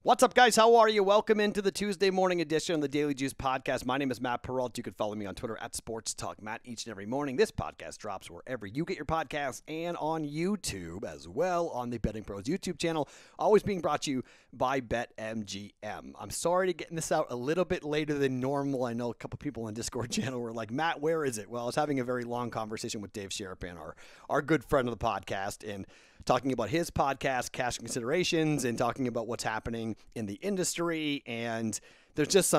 What's up, guys? How are you? Welcome into the Tuesday morning edition of the Daily Juice Podcast. My name is Matt Perrault. You can follow me on Twitter at Sports Talk Matt each and every morning. This podcast drops wherever you get your podcasts and on YouTube as well on the BettingPros YouTube channel, always being brought to you by BetMGM. I'm sorry to getting this out a little bit later than normal. I know a couple people on the Discord channel were like, Matt, where is it? Well, I was having a very long conversation with Dave Sherapan, our good friend of the podcast, and talking about his podcast, Cash Considerations, and talking about what's happening in the industry. And there's just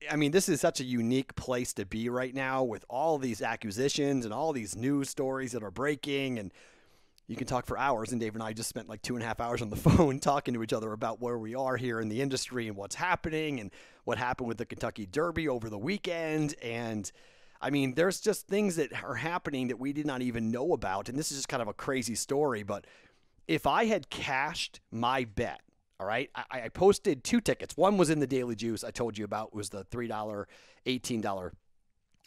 this is such a unique place to be right now with all these acquisitions and all these news stories that are breaking. And you can talk for hours. And Dave and I just spent like 2.5 hours on the phone talking to each other about where we are here in the industry and what's happening and what happened with the Kentucky Derby over the weekend. And there's just things that are happening that we did not even know about. And this is just kind of a crazy story, but if I had cashed my bet, all right, I posted 2 tickets. One was in the Daily Juice I told you about, was the $3, $18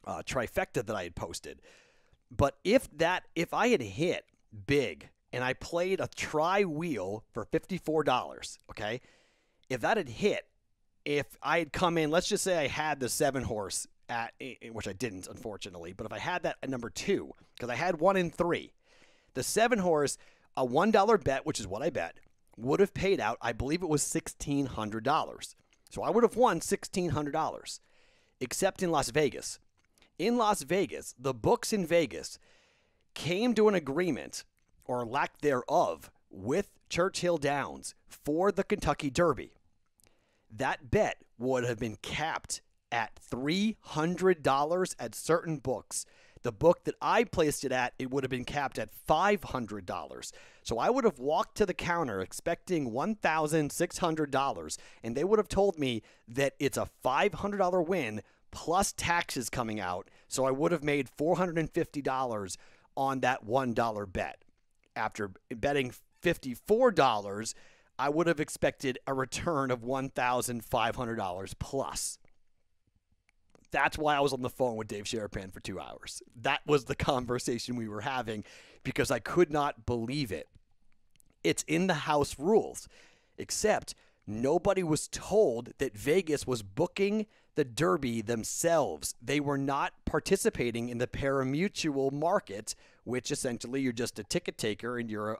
trifecta that I had posted. But if I had hit big and I played a tri-wheel for $54, okay, if that had hit, if I had come in, let's just say I had the 7-horse at, which I didn't, unfortunately, but if I had that at number 2, because I had 1 in 3, the 7-horse, a $1 bet, which is what I bet, would have paid out, I believe it was $1,600. So I would have won $1,600, except in Las Vegas. In Las Vegas, the books in Vegas came to an agreement, or lack thereof, with Churchill Downs for the Kentucky Derby. That bet would have been capped at $300 at certain books. The book that I placed it at, it would have been capped at $500. So I would have walked to the counter expecting $1,600, and they would have told me that it's a $500 win plus taxes coming out. So I would have made $450 on that $1 bet. After betting $54, I would have expected a return of $1,500 plus. That's why I was on the phone with Dave Sherapan for 2 hours. That was the conversation we were having because I could not believe it. It's in the house rules, except nobody was told that Vegas was booking the Derby themselves. They were not participating in the pari-mutuel market, which essentially you're just a ticket taker and you're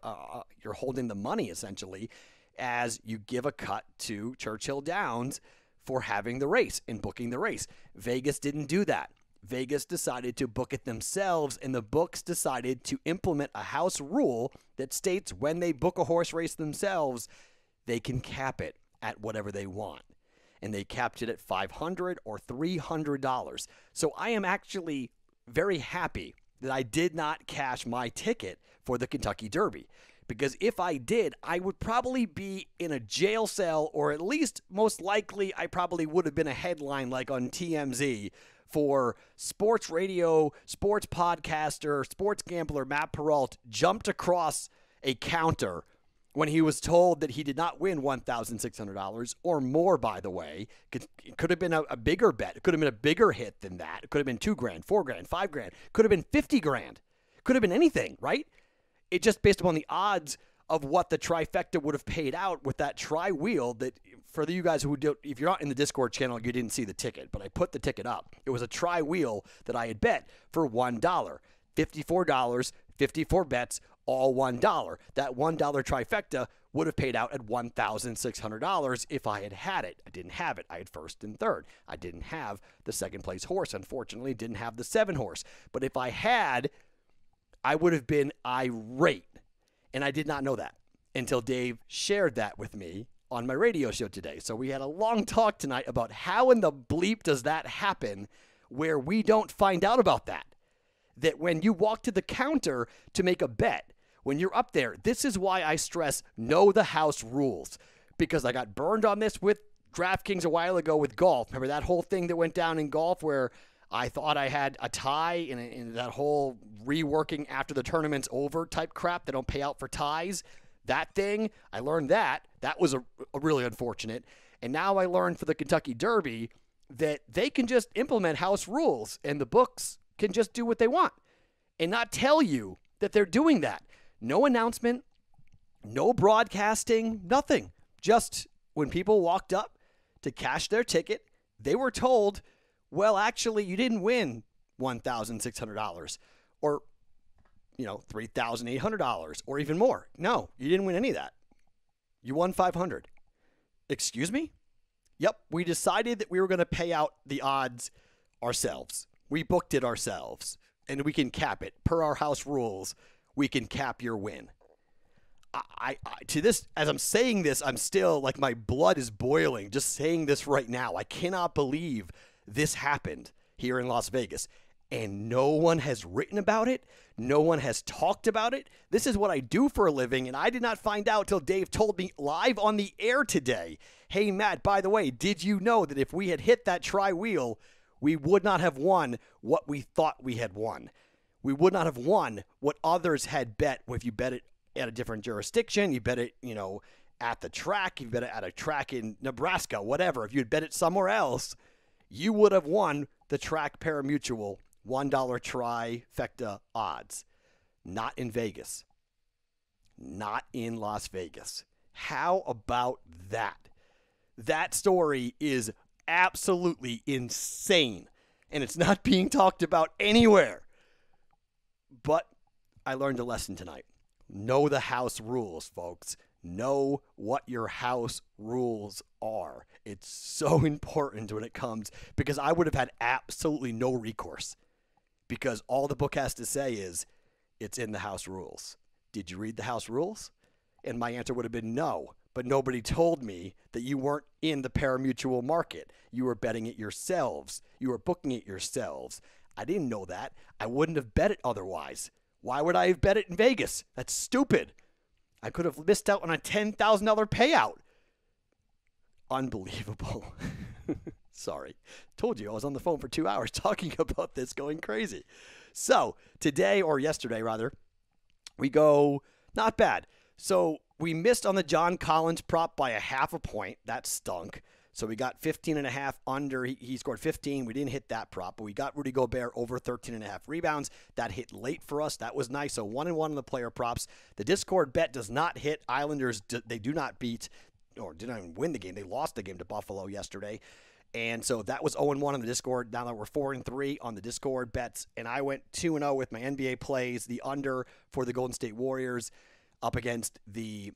holding the money essentially as you give a cut to Churchill Downs for having the race and booking the race. Vegas didn't do that. Vegas decided to book it themselves, and the books decided to implement a house rule that states when they book a horse race themselves, they can cap it at whatever they want. And they capped it at $500 or $300. So I am actually very happy that I did not cash my ticket for the Kentucky Derby. Because if I did, I would probably be in a jail cell, or at least most likely I probably would have been a headline like on TMZ for sports radio, sports podcaster, sports gambler Matt Perrault jumped across a counter when he was told that he did not win $1,600 or more, by the way. It could have been a bigger bet. It could have been a bigger hit than that. It could have been $2,000, $4,000, $5,000. Could have been $50,000. Could have been anything, right? It just based upon the odds of what the trifecta would have paid out with that tri-wheel that, for you guys who do, if you're not in the Discord channel, you didn't see the ticket, but I put the ticket up. It was a tri-wheel that I had bet for $1. $54, 54 bets, all $1. That $1 trifecta would have paid out at $1,600 if I had had it. I didn't have it. I had first and third. I didn't have the second place horse. Unfortunately, didn't have the 7-horse. But if I had, I would have been irate, and I did not know that until Dave shared that with me on my radio show today. So we had a long talk tonight about how in the bleep does that happen where we don't find out about that. That when you walk to the counter to make a bet, when you're up there, this is why I stress know the house rules, because I got burned on this with DraftKings a while ago with golf. Remember that whole thing that went down in golf where I thought I had a tie in that whole reworking after the tournament's over type crap. They don't pay out for ties. That thing, I learned that. That was a really unfortunate. And now I learned for the Kentucky Derby that they can just implement house rules and the books can just do what they want and not tell you that they're doing that. No announcement, no broadcasting, nothing. Just when people walked up to cash their ticket, they were told, well, actually, you didn't win $1,600 or, $3,800 or even more. No, you didn't win any of that. You won $500. Excuse me? Yep, we decided that we were going to pay out the odds ourselves. We booked it ourselves, and we can cap it. Per our house rules, we can cap your win. To this, as I'm saying this, I'm still like my blood is boiling just saying this right now. I cannot believe this happened here in Las Vegas, and no one has written about it. No one has talked about it. This is what I do for a living, and I did not find out till Dave told me live on the air today. Hey, Matt, by the way, did you know that if we had hit that tri-wheel, we would not have won what we thought we had won? We would not have won what others had bet. If you bet it at a different jurisdiction, you bet it, at the track, you bet it at a track in Nebraska, whatever. If you had bet it somewhere else, you would have won the track pari-mutuel $1 trifecta odds. Not in Vegas. Not in Las Vegas. How about that? That story is absolutely insane, and it's not being talked about anywhere. But I learned a lesson tonight. Know the house rules, folks. Know what your house rules are. It's so important when it comes, because I would have had absolutely no recourse, because all the book has to say is it's in the house rules. Did you read the house rules? And my answer would have been no, but nobody told me that you weren't in the pari-mutuel market. You were betting it yourselves. You were booking it yourselves. I didn't know that. I wouldn't have bet it otherwise. Why would I have bet it in Vegas? That's stupid. I could have missed out on a $10,000 payout. Unbelievable. Sorry. Told you I was on the phone for 2 hours talking about this, going crazy. So today, or yesterday rather, we go not bad. So we missed on the John Collins prop by a half a point. That stunk. So we got 15.5 under. He scored 15. We didn't hit that prop, but we got Rudy Gobert over 13.5 rebounds. That hit late for us. That was nice. So 1-1 on the player props. The Discord bet does not hit. Islanders, they do not beat, or did not even win the game. They lost the game to Buffalo yesterday. And so that was 0-1 on the Discord. Now that we're 4-3 on the Discord bets. And I went 2-0 with my NBA plays. The under for the Golden State Warriors up against the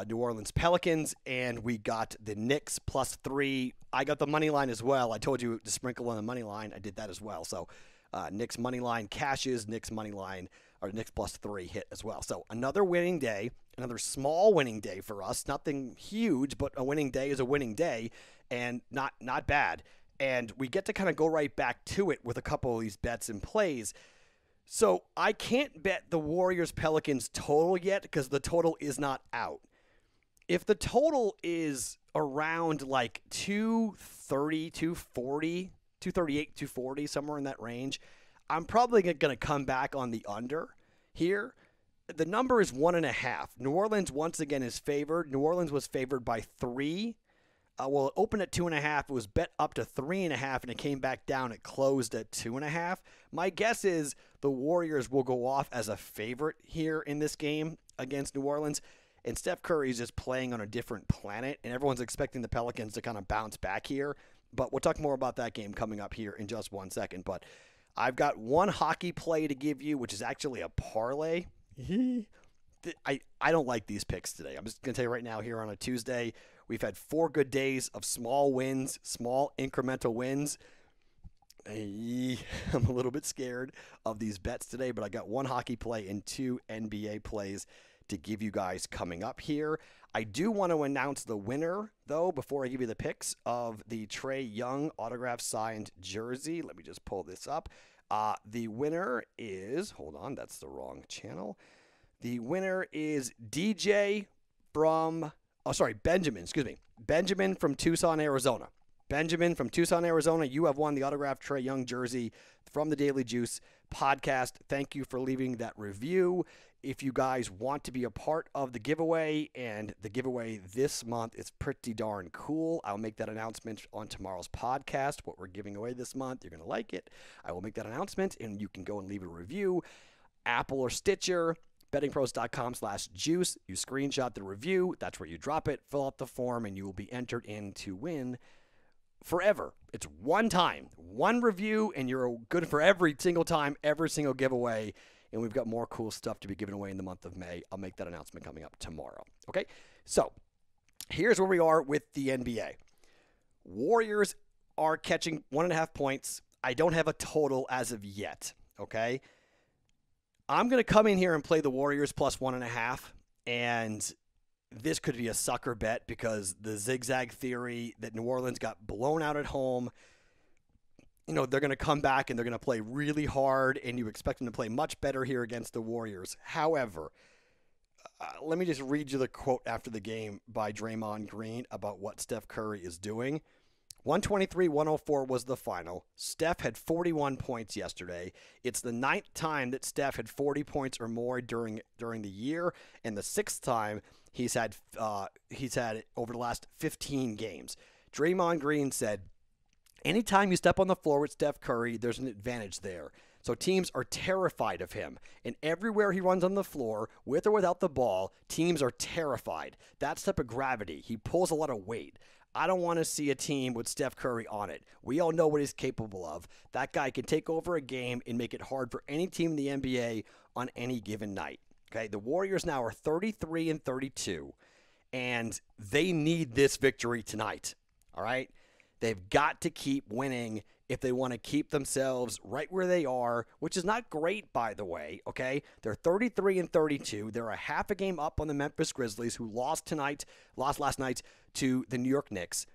New Orleans Pelicans, and we got the Knicks +3. I got the money line as well. I told you to sprinkle on the money line. I did that as well. So Knicks money line cashes, Knicks money line, or Knicks +3 hit as well. So another winning day, another small winning day for us. Nothing huge, but a winning day is a winning day, and not bad. And we get to kind of go right back to it with a couple of these bets and plays. So I can't bet the Warriors-Pelicans total yet because the total is not out. If the total is around like 230, 240, 238, 240, somewhere in that range, I'm probably going to come back on the under here. The number is 1.5. New Orleans, once again, is favored. New Orleans was favored by 3. Well, it opened at 2.5. It was bet up to 3.5, and it came back down. It closed at 2.5. My guess is the Warriors will go off as a favorite here in this game against New Orleans. And Steph Curry is just playing on a different planet, and everyone's expecting the Pelicans to kind of bounce back here. But we'll talk more about that game coming up here in just 1 second. But I've got one hockey play to give you, which is actually a parlay. I don't like these picks today. I'm just going to tell you right now here on a Tuesday, we've had 4 good days of small wins, small incremental wins. I'm a little bit scared of these bets today, but I got one hockey play and 2 NBA plays to give you guys coming up here. I do want to announce the winner, though, before I give you the picks of the Trae Young autograph signed jersey. Let me just pull this up. The winner is, hold on, that's the wrong channel. The winner is Benjamin from Tucson, Arizona. Benjamin from Tucson, Arizona, you have won the autographed Trae Young jersey from the Daily Juice podcast. Thank you for leaving that review. If you guys want to be a part of the giveaway, and the giveaway this month is pretty darn cool. I'll make that announcement on tomorrow's podcast, what we're giving away this month. You're going to like it. I will make that announcement, and you can go and leave a review. Apple or Stitcher, BettingPros.com/juice. You screenshot the review. That's where you drop it. Fill out the form, and you will be entered in to win forever. It's one time, one review, and you're good for every single time, every single giveaway. And we've got more cool stuff to be given away in the month of May. I'll make that announcement coming up tomorrow. Okay, so here's where we are with the NBA. Warriors are catching 1.5 points. I don't have a total as of yet, okay? I'm going to come in here and play the Warriors plus 1.5, and this could be a sucker bet because the zigzag theory that New Orleans got blown out at home, they're going to come back and they're going to play really hard, and you expect them to play much better here against the Warriors. However, let me just read you the quote after the game by Draymond Green about what Steph Curry is doing. 123-104 was the final. Steph had 41 points yesterday. It's the 9th time that Steph had 40 points or more during the year, and the 6th time he's had over the last 15 games. Draymond Green said, anytime you step on the floor with Steph Curry, there's an advantage there. So teams are terrified of him. And everywhere he runs on the floor, with or without the ball, teams are terrified. That's the type of gravity. He pulls a lot of weight. I don't want to see a team with Steph Curry on it. We all know what he's capable of. That guy can take over a game and make it hard for any team in the NBA on any given night. Okay, the Warriors now are 33-32, and they need this victory tonight. All right? They've got to keep winning if they want to keep themselves right where they are, which is not great, by the way, okay? They're 33-32. They're a half a game up on the Memphis Grizzlies, who lost last night to the New York Knicks.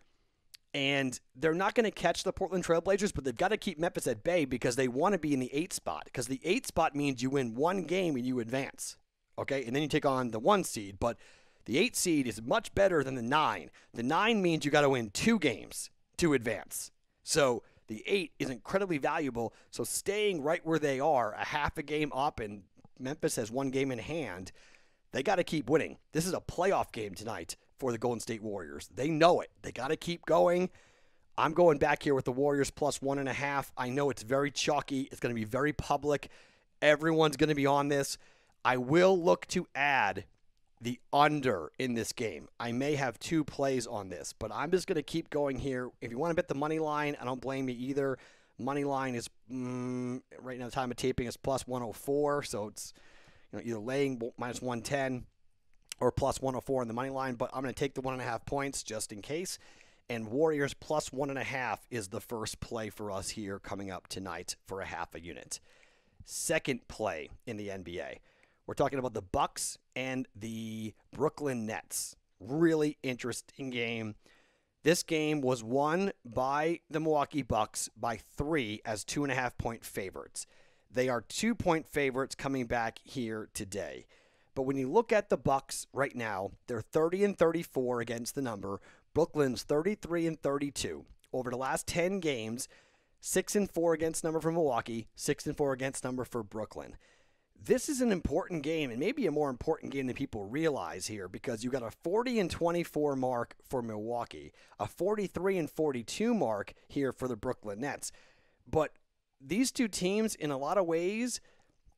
And they're not going to catch the Portland Trailblazers, but they've got to keep Memphis at bay because they want to be in the 8th spot, because the 8th spot means you win one game and you advance, okay? And then you take on the 1 seed, but the 8 seed is much better than the 9. The 9 means you got to win 2 games to advance. So the 8 is incredibly valuable. So staying right where they are, a half a game up, and Memphis has 1 game in hand, they got to keep winning. This is a playoff game tonight for the Golden State Warriors. They know it. They got to keep going. I'm going back here with the Warriors plus 1.5. I know it's very chalky. It's going to be very public. Everyone's going to be on this. I will look to add the under in this game. I may have 2 plays on this, but I'm just going to keep going here. If you want to bet the money line, I don't blame you either. Money line is, right now the time of taping is plus 104, so it's either laying minus 110 or plus 104 in the money line, but I'm going to take the 1.5 points just in case. And Warriors plus 1.5 is the first play for us here coming up tonight for a half a unit. Second play in the NBA. We're talking about the Bucks and the Brooklyn Nets. Really interesting game. This game was won by the Milwaukee Bucks by 3 as 2.5-point favorites. They are 2-point favorites coming back here today. But when you look at the Bucks right now, they're 30-34 against the number. Brooklyn's 33-32. Over the last 10 games, 6-4 against number for Milwaukee, 6-4 against number for Brooklyn. This is an important game, and maybe a more important game than people realize here, because you got a 40-24 mark for Milwaukee, a 43-42 mark here for the Brooklyn Nets. But these two teams, in a lot of ways,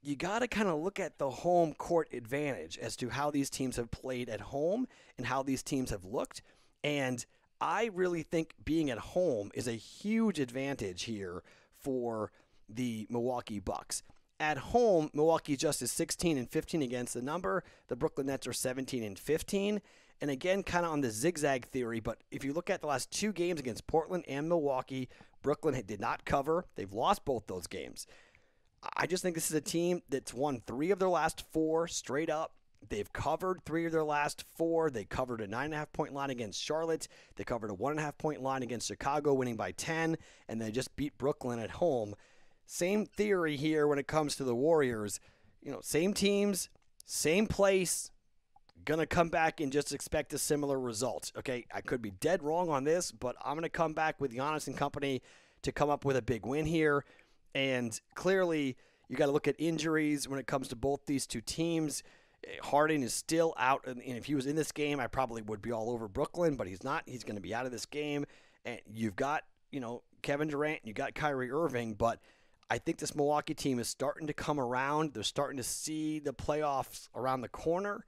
you got to kind of look at the home court advantage as to how these teams have played at home and how these teams have looked. And I really think being at home is a huge advantage here for the Milwaukee Bucks. At home, Milwaukee just is 16-15 against the number. The Brooklyn Nets are 17-15. And again, kind of on the zigzag theory, but if you look at the last 2 games against Portland and Milwaukee, Brooklyn did not cover. They've lost both those games. I just think this is a team that's won 3 of their last 4 straight up. They've covered 3 of their last 4. They covered a 9.5-point line against Charlotte. They covered a 1.5-point line against Chicago, winning by 10. And they just beat Brooklyn at home. Same theory here when it comes to the Warriors. Same teams, same place, going to come back and just expect a similar result. Okay, I could be dead wrong on this, but I'm going to come back with Giannis and company to come up with a big win here. And clearly, you got to look at injuries when it comes to both these two teams. Harden is still out, and if he was in this game, I probably would be all over Brooklyn, but he's not. He's going to be out of this game. And you've got, Kevin Durant, you got Kyrie Irving, but I think this Milwaukee team is starting to come around. They're starting to see the playoffs around the corner.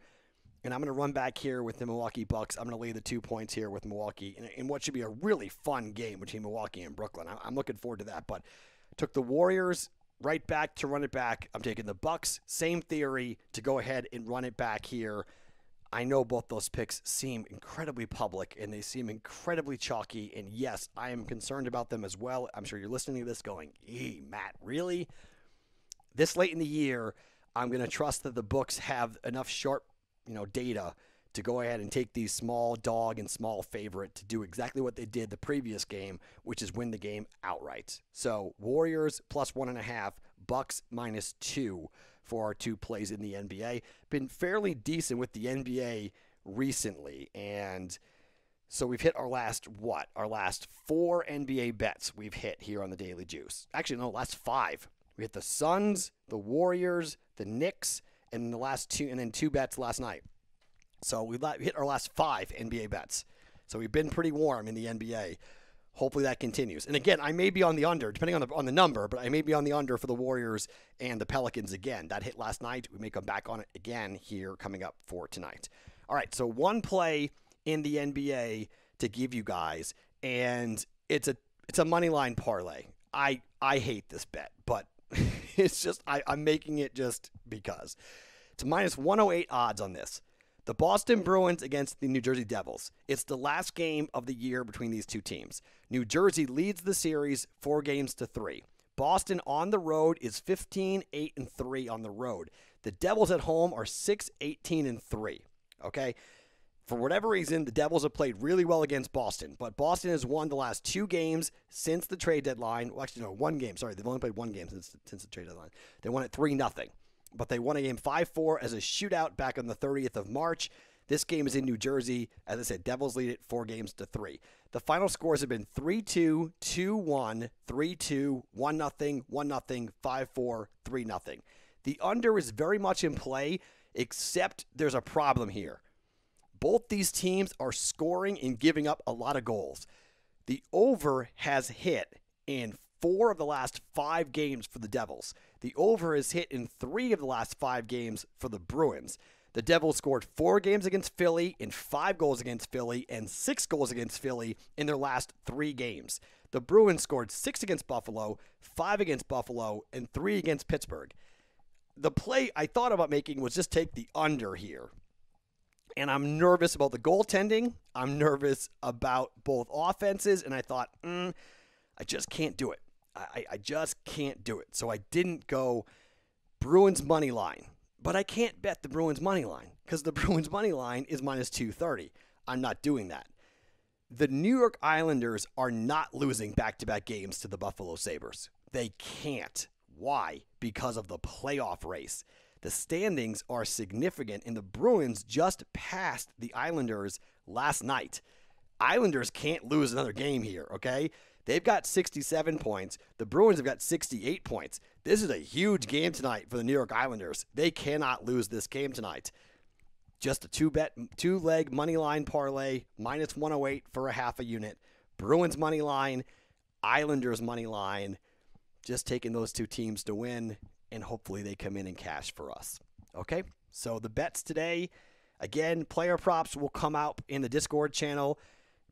And I'm going to run back here with the Milwaukee Bucks. I'm going to lay the 2 points here with Milwaukee in what should be a really fun game between Milwaukee and Brooklyn. I'm looking forward to that. But took the Warriors right back to run it back. I'm taking the Bucks, same theory, to go ahead and run it back here. I know both those picks seem incredibly public, and they seem incredibly chalky. And yes, I am concerned about them as well. I'm sure you're listening to this going, Matt, really? This late in the year, I'm going to trust that the books have enough sharp data to go ahead and take these small dog and small favorite to do exactly what they did the previous game, which is win the game outright. So Warriors plus 1.5, Bucks -2 for our 2 plays in the NBA. Been fairly decent with the NBA recently, and so we've hit our last 4 NBA bets we've hit here on the Daily Juice. Actually, no, last 5. We hit the Suns, the Warriors, the Knicks, and the last 2, and then 2 bets last night. So we hit our last 5 NBA bets. So we've been pretty warm in the NBA. Hopefully that continues. And again, I may be on the under, depending on the number, but I may be on the under for the Warriors and the Pelicans again. That hit last night. We may come back on it again here coming up for tonight. All right, so 1 play in the NBA to give you guys, and it's a money line parlay. I hate this bet, but it's just I'm making it just because. It's -108 odds on this. The Boston Bruins against the New Jersey Devils. It's the last game of the year between these 2 teams. New Jersey leads the series 4-3. Boston on the road is 15-8-3 on the road. The Devils at home are 6-18-3. Okay? For whatever reason, the Devils have played really well against Boston, but Boston has won the last 2 games since the trade deadline. Well, actually, no, 1 game. Sorry, they've only played 1 game since the trade deadline. They won it 3-0. But they won a game 5-4 as a shootout back on the 30th of March. This game is in New Jersey. As I said, Devils lead it 4-3. The final scores have been 3-2, 2-1, 3-2, 1-0, 1-0, 5-4, 3-0. The under is very much in play, except there's a problem here. Both these teams are scoring and giving up a lot of goals. The over has hit in 4 of the last 5 games for the Devils. The over has hit in 3 of the last 5 games for the Bruins. The Devils scored 4 games against Philly and 5 goals against Philly and 6 goals against Philly in their last 3 games. The Bruins scored 6 against Buffalo, 5 against Buffalo, and 3 against Pittsburgh. The play I thought about making was just take the under here. And I'm nervous about the goaltending. I'm nervous about both offenses. And I thought, I just can't do it. I just can't do it. So I didn't go Bruins money line. But I can't bet the Bruins money line because the Bruins money line is -230. I'm not doing that. The New York Islanders are not losing back-to-back games to the Buffalo Sabres. They can't. Why? Because of the playoff race. The standings are significant, and the Bruins just passed the Islanders last night. Islanders can't lose another game here, okay? They've got 67 points. The Bruins have got 68 points. This is a huge game tonight for the New York Islanders. They cannot lose this game tonight. Just a 2-leg money line parlay, -108 for a half a unit. Bruins money line, Islanders money line. Just taking those 2 teams to win, and hopefully they come in and cash for us. Okay? So the bets today, again, player props will come out in the Discord channel.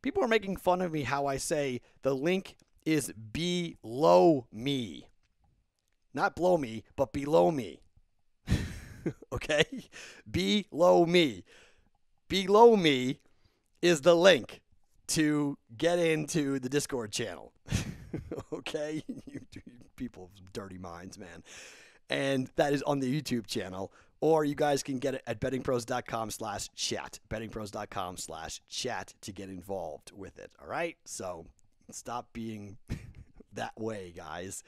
People are making fun of me how I say the link is below me. Not below me, but below me. Okay? Below me. Below me is the link to get into the Discord channel. Okay? You people have dirty minds, man. And that is on the YouTube channel. Or you guys can get it at bettingpros.com/chat. bettingpros.com/chat to get involved with it. All right? So stop being that way, guys.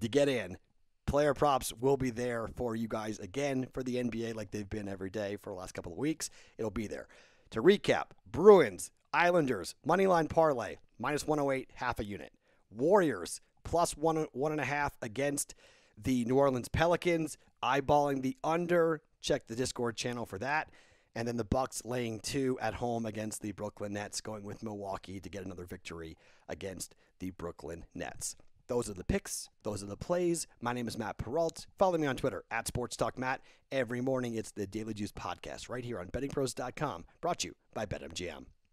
To get in, player props will be there for you guys again for the NBA like they've been every day for the last couple of weeks. It'll be there. To recap, Bruins, Islanders, moneyline parlay, -108, half a unit. Warriors, +1.5 against the New Orleans Pelicans, eyeballing the under. Check the Discord channel for that. And then the Bucks laying 2 at home against the Brooklyn Nets, going with Milwaukee to get another victory against the Brooklyn Nets. Those are the picks. Those are the plays. My name is Matt Perrault. Follow me on Twitter at SportsTalkMatt. Every morning, it's the Daily Juice podcast right here on BettingPros.com, brought to you by BetMGM.